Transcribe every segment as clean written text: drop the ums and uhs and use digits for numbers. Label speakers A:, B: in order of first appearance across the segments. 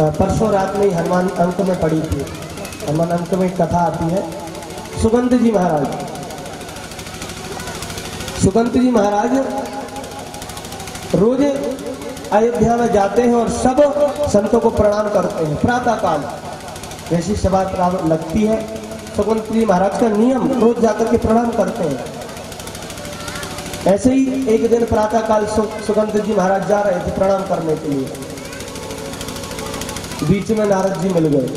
A: परसों रात में ही हनुमान अंक में पढ़ी थी। हनुमान अंक में एक कथा आती है। सुगंध जी महाराज, सुगंध जी महाराज रोज अयोध्या में जाते हैं और सब संतों को प्रणाम करते हैं। प्रातः काल जैसी सभा लगती है, सुगंध जी महाराज का नियम रोज जाकर के प्रणाम करते हैं। ऐसे ही एक दिन प्रातः काल सुगंध जी महाराज जा रहे थे प्रणाम करने के लिए। बीच में नारद जी मिल गए।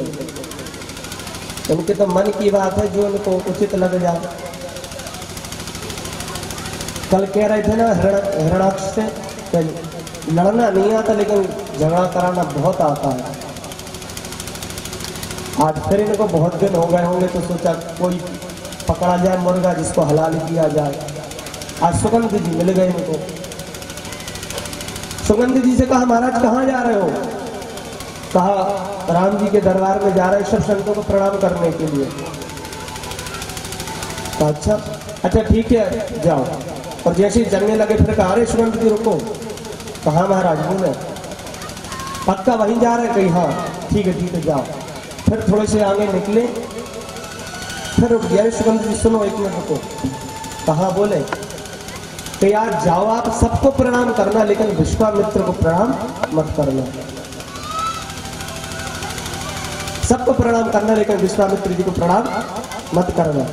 A: उनके तो मन की बात है जो उनको उचित लग जाए। कल कह रहे थे ना हिरणाक्ष से लड़ना नहीं आता लेकिन झगड़ा कराना बहुत आता है। आज फिर इनको बहुत दिन हो गए होंगे तो सोचा कोई पकड़ा जाए मुर्गा जिसको हलाल किया जाए। आज सुगंध जी मिल गए इनको। सुगंध जी से कहा महाराज कहाँ जा रहे हो? कहा राम जी के दरबार में जा रहे सब संतों को प्रणाम करने के लिए। तो अच्छा ठीक है जाओ। और जैसे ही चलने लगे फिर कहा अरे सुगंध जी रुको। कहा महाराज बोले पक्का वहीं जा रहे? कहीं हाँ ठीक है जाओ। फिर थोड़े से आगे निकले, फिर रुक गया। सुगंध जी सुनो एक मिनट रुको। कहा बोले कि यार जाओ आप सबको प्रणाम करना लेकिन विश्वामित्र को प्रणाम मत करना। सबको प्रणाम करना लेकिन विश्वामित्र जी को प्रणाम मत करना।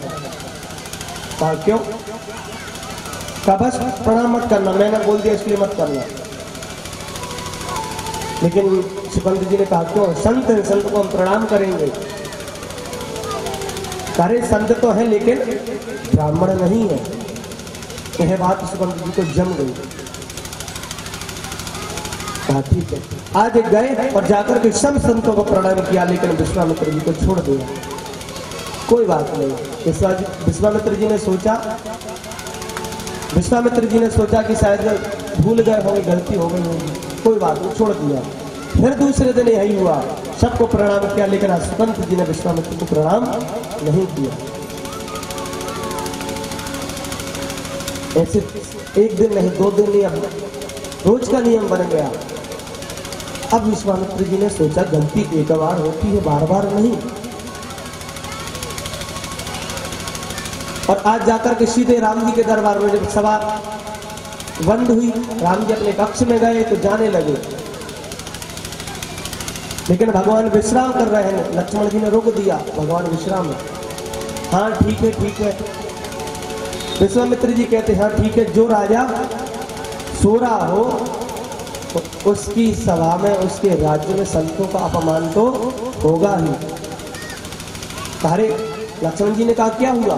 A: कहा क्यों? कहा बस प्रणाम मत करना, मैंने बोल दिया इसलिए मत करना। लेकिन सुगंध जी ने कहा क्यों? संत है, संत को हम प्रणाम करेंगे। अरे संत तो है लेकिन ब्राह्मण नहीं है। यह बात सुगंध जी को जम गई। कहा ठीक है। आज गए और जाकर के सब संतों को प्रणाम किया लेकिन विश्वामित्र जी को छोड़ दिया। कोई बात नहीं। विश्वामित्र जी ने सोचा कि शायद भूल गए होंगे, गलती हो गई होगी, कोई बात नहीं, छोड़ दिया। फिर दूसरे दिन यही हुआ, सबको प्रणाम किया लेकिन सुगंध जी ने विश्वामित्र को प्रणाम नहीं किया। ऐसे एक दिन नहीं, 2 दिन नहीं, अब रोज का नियम बन गया। अब विश्वामित्र जी ने सोचा गलती एक बार होती है, बार बार नहीं। और आज जाकर के सीधे राम जी के दरबार में जब सभा बंद हुई, राम जी अपने कक्ष में गए तो जाने लगे। लेकिन भगवान विश्राम कर रहे हैं। लक्ष्मण जी ने रोक दिया, भगवान विश्राम है। हाँ ठीक है। विश्वामित्र जी कहते हाँ ठीक है, जो राजा सो रहा हो तो उसकी सभा में, उसके राज्य में संतों का अपमान तो होगा ही। अरे लक्ष्मण जी ने कहा क्या हुआ?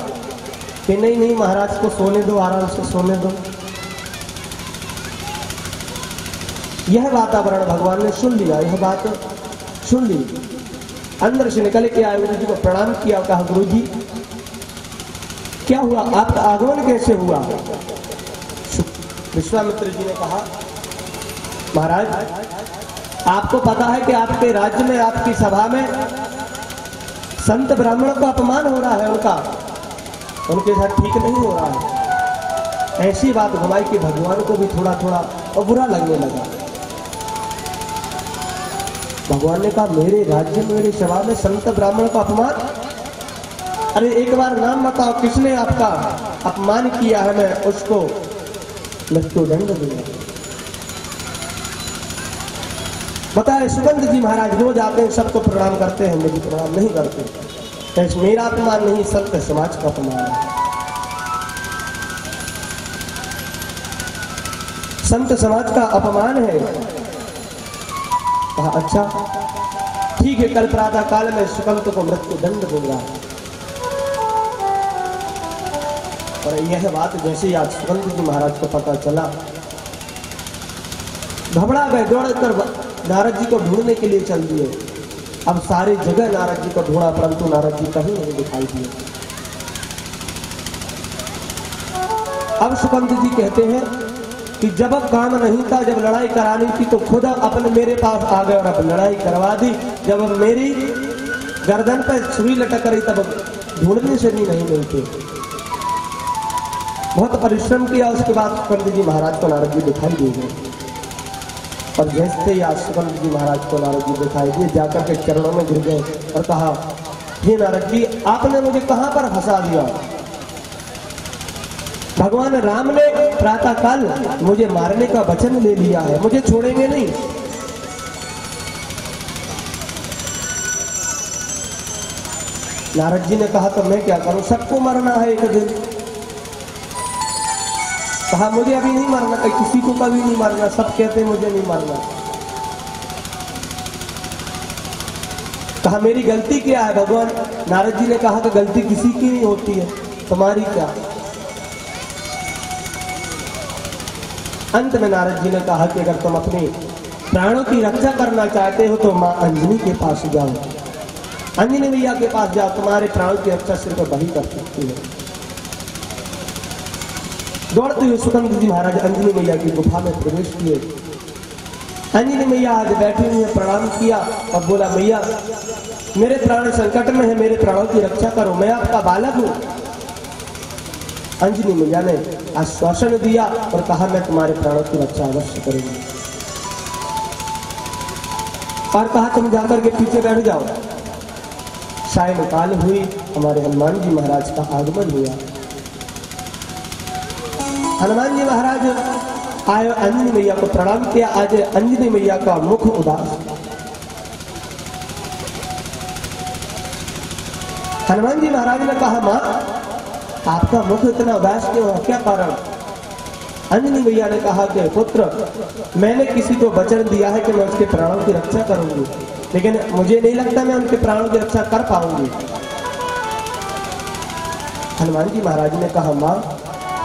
A: कि नहीं महाराज को सोने दो, आराम से सोने दो। यह वातावरण भगवान ने सुन लिया, यह बात सुन ली। अंदर से निकल के आए, गुरु जी को प्रणाम किया। कहा गुरु जी क्या हुआ, आपका आगमन कैसे हुआ? विश्वामित्र जी ने कहा महाराज आपको पता है कि आपके राज्य में, आपकी सभा में संत ब्राह्मणों का अपमान हो रहा है, उनके साथ ठीक नहीं हो रहा है। ऐसी बात घुमाई कि भगवान को भी थोड़ा और बुरा लगने लगा। भगवान ने कहा मेरे राज्य में, मेरी सभा में संत ब्राह्मण का अपमान? अरे एक बार नाम बताओ किसने आपका अपमान किया है, मैं उसको मृत्युदंड दूंगा। बताए सुगंध जी महाराज रोज आते हैं, सबको प्रणाम करते हैं, मुझे प्रणाम नहीं करते। तो मेरा अपमान नहीं, संत समाज का अपमान है। संत समाज का अपमान है। कहा अच्छा ठीक है, कल प्रातः काल में सुगंध को मृत्युदंड दूंगा। और यह बात जैसे ही आज सुगंध जी महाराज को पता चला, घबरा गए, दौड़कर नारद जी को ढूंढने के लिए चल दिए। अब सारी जगह नारद जी को ढूंढा परंतु नारद जी कहीं नहीं दिखाई दिए। अब सुगंध जी कहते हैं कि जब काम नहीं था, जब लड़ाई करानी थी तो खुद अपने मेरे पास आ गए और अब लड़ाई करवा दी। जब मेरी गर्दन पर सुई लटक रही तब ढूंढने से भी नहीं मिलते। बहुत परिश्रम किया, उसके बाद सुगंध जी महाराज को नारद जी दिखाई दे गए। और जैसे ही आज सुगंध जी महाराज को नारद जी दिखाई दिए, जाकर के चरणों में गिर गए और कहा, हे नारद जी, आपने मुझे कहां पर फंसा दिया? भगवान राम ने प्रातः काल मुझे मारने का वचन ले लिया है, मुझे छोड़ेंगे नहीं। नारद जी ने कहा, तो मैं क्या करूं, सबको मरना है एक दिन। कहा, मुझे अभी नहीं मरना, किसी को कभी नहीं मरना, सब कहते मुझे नहीं मरना। कहा, मेरी गलती क्या है भगवान? नारद जी ने कहा कि गलती किसी की नहीं होती है, तुम्हारी क्या? अंत में नारद जी ने कहा कि अगर तुम अपने प्राणों की रक्षा करना चाहते हो तो मां अंजनी के पास जाओ, अंजनी मैया के पास जाओ, तुम्हारे प्राणों की रक्षा सिर्फ वही कर सकती है। दौड़ते हुए सुगंध जी महाराज अंजनी मैया की गुफा में प्रवेश किए। अंजनी मैया आज बैठी हुई, प्रणाम किया और बोला, मैया मेरे प्राण संकट में है, मेरे प्राणों की रक्षा करो, मैं आपका बालक हूं। अंजनी मैया ने आश्वासन दिया और कहा, मैं तुम्हारे प्राणों की रक्षा अवश्य करूंगी। और कहा, तुम जाकर के पीछे बैठ जाओ। सायंकाल हुई, हमारे हनुमान जी महाराज का आगमन हुआ। हनुमान जी महाराज आए, अंजनी मैया को प्रणाम किया। आज अंजनी मैया का मुख उदास। हनुमान जी महाराज ने कहा, मां आपका मुख इतना उदास क्यों है, क्या कारण? अंजनी मैया ने कहा कि पुत्र, मैंने किसी को वचन दिया है कि मैं उसके प्राणों की रक्षा करूंगी, लेकिन मुझे नहीं लगता मैं उनके प्राणों की रक्षा कर पाऊंगी। हनुमान जी महाराज ने कहा, मां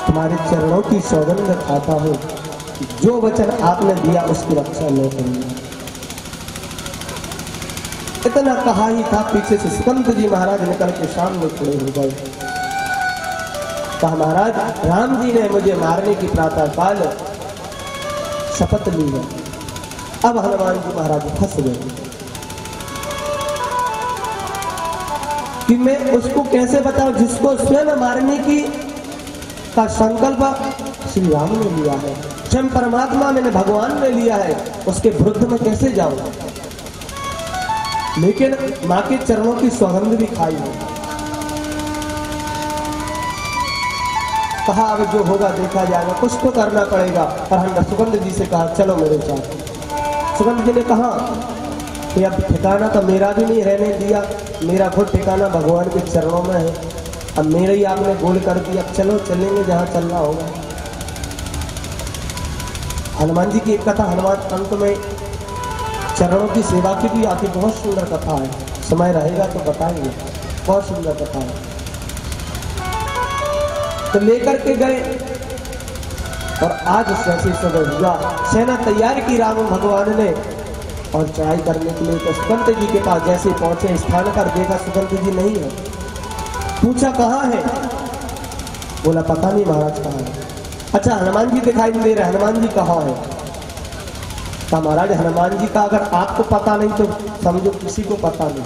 A: तुम्हारे चरणों की सौगंध खाता हूं, जो वचन आपने दिया उसकी रक्षा मैं करूंगा। इतना कहा ही था, पीछे से सुगंध जी महाराज निकल के सामने खड़े हो गए। कहा, महाराज राम जी ने मुझे मारने की प्रातः काल शपथ ली है। अब हनुमान जी महाराज फंस गए कि मैं उसको कैसे बताऊं जिसको स्वयं मारने की का संकल्प श्री राम ने लिया है, स्वयं परमात्मा मैंने भगवान ने लिया है, उसके विरुद्ध में कैसे जाऊं? लेकिन मां के चरणों की सौगंध भी खाई है। कहा, अब जो होगा देखा जाएगा, कुछ तो करना पड़ेगा। और हमने सुगंध जी से कहा, चलो मेरे साथ। सुगंध जी ने कहा कि अब ठिकाना तो मेरा भी नहीं रहने दिया, मेरा खुद ठिकाना भगवान के चरणों में है, अब मेरे ही आपने गोल कर दिया, अब चलो चलेंगे जहां चलना होगा। हनुमान जी की एक कथा हनुमान अंत में चरणों की सेवा की भी आती, बहुत सुंदर कथा है, समय रहेगा तो बताएंगे, बहुत सुंदर कथा है। तो लेकर के गए और आज जैसे सुबह हुआ, सेना तैयार की राम भगवान ने और चढ़ाई करने के लिए। तो सुगंध जी के पास जैसे पहुंचे, स्थान पर देखा सुगंध जी नहीं है। पूछा, कहाँ है? बोला, पता नहीं महाराज कहाँ है। अच्छा, हनुमान जी दिखाई दे रहे, हनुमान जी कहाँ है? कहा, महाराज हनुमान जी का अगर आपको पता नहीं तो समझो किसी को पता नहीं।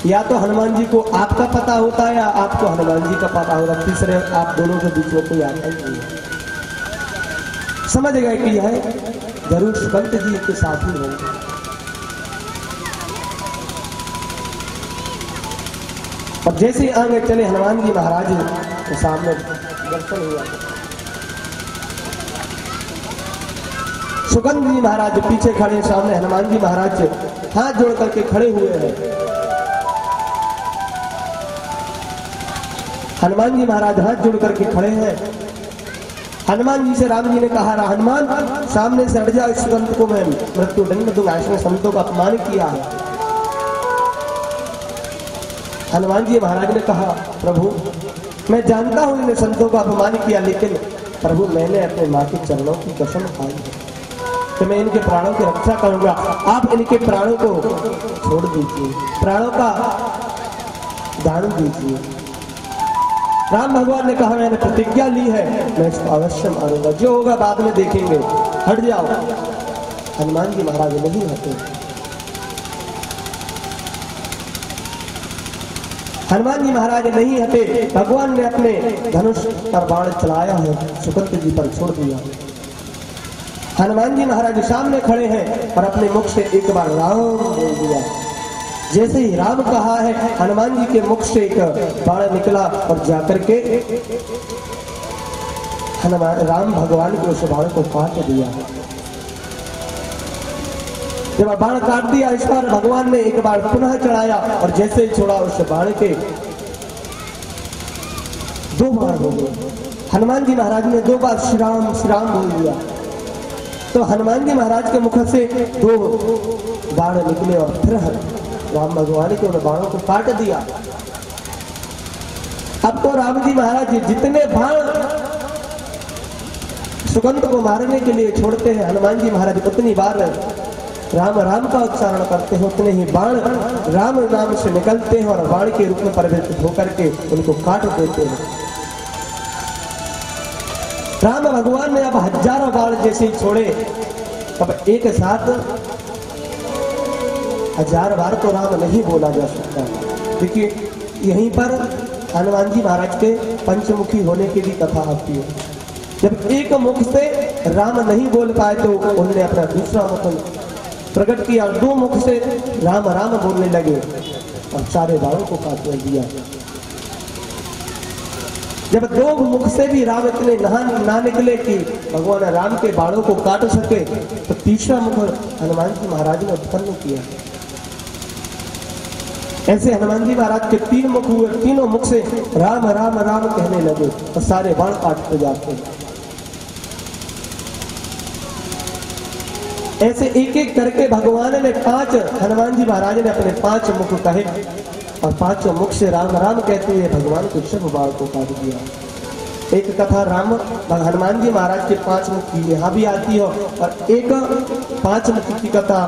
A: या तो हनुमान जी को आपका पता होता है या आपको हनुमान जी का पता होगा, तीसरे आप दोनों के बीच में कोई आता ही नहीं है। समझ गए कि यह जरूर सुगंध जी के साथ ही होंगे। और जैसे ही आगे चले, हनुमान जी महाराज के सामने दर्शन हुआ। सुगंध जी महाराज पीछे खड़े, सामने हनुमान जी महाराज हाथ जोड़ करके खड़े हुए हैं। हनुमान जी महाराज हाथ जोड़ करके खड़े हैं। हनुमान जी से राम जी ने कहा, हनुमान सामने से हट जा, इस सुगंध को मैं मृत्यु दंड दूंगा, इसने संतों का अपमान किया है। हनुमान जी महाराज ने कहा, प्रभु मैं जानता हूं इन्हें संतों का अपमान किया, लेकिन प्रभु मैंने अपने मां के चरणों की कसम खाई है कि मैं इनके प्राणों की रक्षा करूंगा, आप इनके प्राणों को छोड़ दीजिए, प्राणों का दान दीजिए। राम भगवान ने कहा, मैंने प्रतिज्ञा ली है, मैं इसको अवश्य मारूंगा, जो होगा बाद में देखेंगे, हट जाओ। हनुमान जी महाराज नहीं हटे। हनुमान जी महाराज नहीं हटे। भगवान ने अपने धनुष पर बाण चलाया है, सुगंध जी पर छोड़ दिया। हनुमान जी महाराज सामने खड़े हैं और अपने मुख से एक बार राम बोल दिया। जैसे ही राम कहा है, हनुमान जी के मुख से एक बाण निकला और जाकर के राम भगवान के उस बाण को काट दिया। जब बाण काट दिया, इस बार भगवान ने एक बार पुनः चढ़ाया और जैसे ही छोड़ा उस बाण के 2 बाण हो गए। हनुमान जी महाराज ने 2 बार श्री राम बोल दिया तो हनुमान जी महाराज के मुख से 2 बाण निकले और फिर राम भगवान के उन बाणों को काट दिया। अब तो राम जी महाराज जितने बाण सुगंध को मारने के लिए छोड़ते हैं, हनुमान जी महाराज उतनी बार राम राम का उच्चारण करते हैं, उतने ही बाण राम नाम से निकलते हैं और बाण के रूप में परिवर्तित होकर के उनको काट देते हैं। राम भगवान ने अब हजारों बाण जैसे ही छोड़े, अब एक साथ 1000 बार तो राम नहीं बोला जा सकता। देखिए यहीं पर हनुमान जी महाराज के पंचमुखी होने की भी कथा आती है। जब एक मुख से राम नहीं बोल पाए तो उन्होंने अपना दूसरा मुख प्रकट किया, 2 मुख से राम राम बोलने लगे और सारे बाणों को काट दिया। जब 2 मुख से भी राम इतने ना निकले कि भगवान राम के बाणों को काट सके, तो तीसरा मुख हनुमान जी महाराज ने उत्पन्न किया। ऐसे हनुमान जी महाराज के 3 मुख हुए, तीनों मुख से राम राम राम कहने लगे और सारे बाण काटते जाते। ऐसे एक एक करके भगवान ने 5 हनुमान जी महाराज ने अपने 5 मुख कहे और 5 मुख से राम राम कहते हुए भगवान के सब बाण को काट दिया। एक कथा राम हनुमान जी महाराज के 5 मुख की यहाँ भी आती है और एक 5 मुख की कथा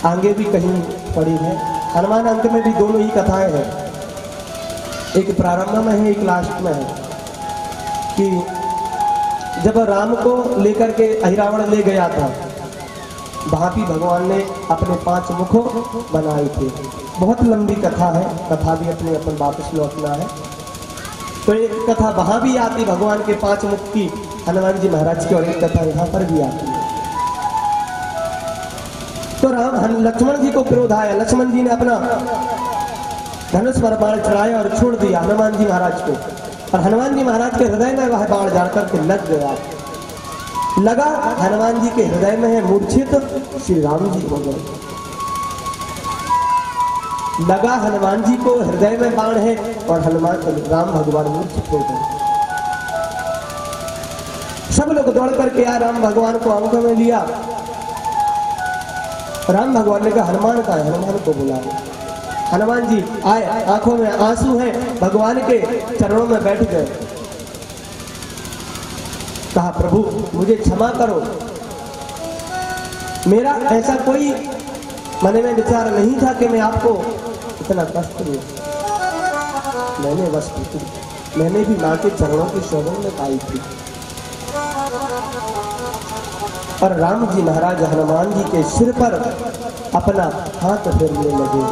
A: आगे भी कहीं पड़ी है। हनुमान अंक में भी दोनों ही कथाएं हैं, एक प्रारंभ में है, एक लास्ट में है। कि जब राम को लेकर के अहिरावण ले गया था, वहां भी भगवान ने अपने 5 मुख बनाए थे। बहुत लंबी कथा है, कथा भी अपने अपन वापस लौटना है। तो एक कथा वहां भी आती भगवान के 5 मुख की हनुमान जी महाराज की, और एक कथा यहाँ पर भी आती है। तो लक्ष्मण जी को क्रोध आया, लक्ष्मण जी ने अपना धनुष पर बाण चढ़ाया और छोड़ दिया हनुमान जी महाराज को, और हनुमान जी महाराज के हृदय में वह बाण जाकर के लग गया। लगा हनुमान जी के हृदय में है, मूर्छित श्री राम जी हो गए। लगा हनुमान जी को हृदय में बाण है और राम भगवान मूर्छित हो गए। सब लोग दौड़ करके आ राम भगवान को आंखों में लिया। राम भगवान ने कहा हनुमान का है, हनुमान को बुलाया। हनुमान जी आए, आंखों में आंसू हैं, भगवान के चरणों में बैठ गए। कहा प्रभु मुझे क्षमा करो, मेरा ऐसा कोई मन में विचार नहीं था कि मैं आपको इतना कष्ट दूं। मैंने बस मैंने भी मां के चरणों की शोभन में पाई थी। और राम जी महाराज हनुमान जी के सिर पर अपना हाथ फेरने लगे,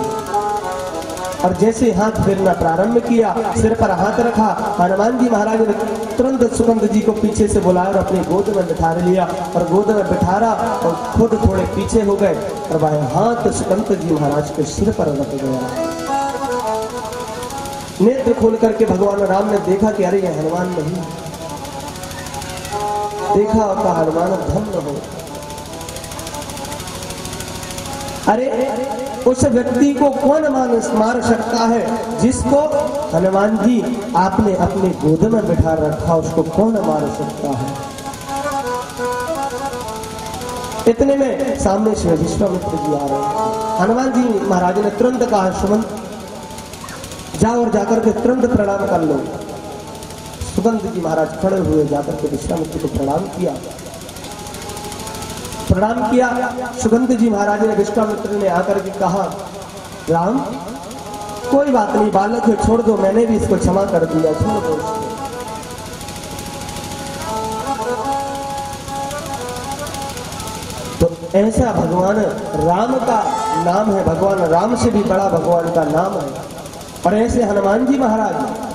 A: और जैसे हाथ फेरना प्रारंभ किया, सिर पर हाथ रखा, हनुमान जी महाराज ने तुरंत सुगंध जी को पीछे से बुलाया और अपनी गोद में बिठा लिया, और गोद में बिठारा और खुद थोड़े पीछे हो गए, और वह हाथ सुगंध जी महाराज के सिर पर रख गया। नेत्र खोल करके भगवान राम ने देखा कि अरे ये हनुमान नहीं, देखा और कहा हनुमान धन्य हो। अरे उस व्यक्ति को कौन मार सकता है जिसको हनुमान जी आपने अपने गोद में बिठा रखा, उसको कौन मार सकता है। इतने में सामने से विश्वामित्र जी आ रहे हैं। हनुमान जी महाराज ने तुरंत कहा सुमंत जाओ और जाकर के तुरंत प्रणाम कर लो। सुगंध जी महाराज खड़े हुए जाकर के विश्वामित्र को प्रणाम किया। सुगंध जी महाराज ने विश्वामित्र ने आकर के कहा राम कोई बात नहीं, बालक है, छोड़ दो, मैंने भी इसको क्षमा कर दिया, छोड़ दो इसको। तो ऐसा भगवान राम का नाम है, भगवान राम से भी बड़ा भगवान का नाम है। और ऐसे हनुमान जी महाराज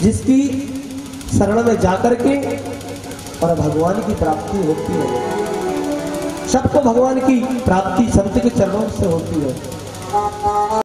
A: जिसकी शरण में जाकर के और भगवान की प्राप्ति होती है। सबको भगवान की प्राप्ति संत के चरणों से होती है।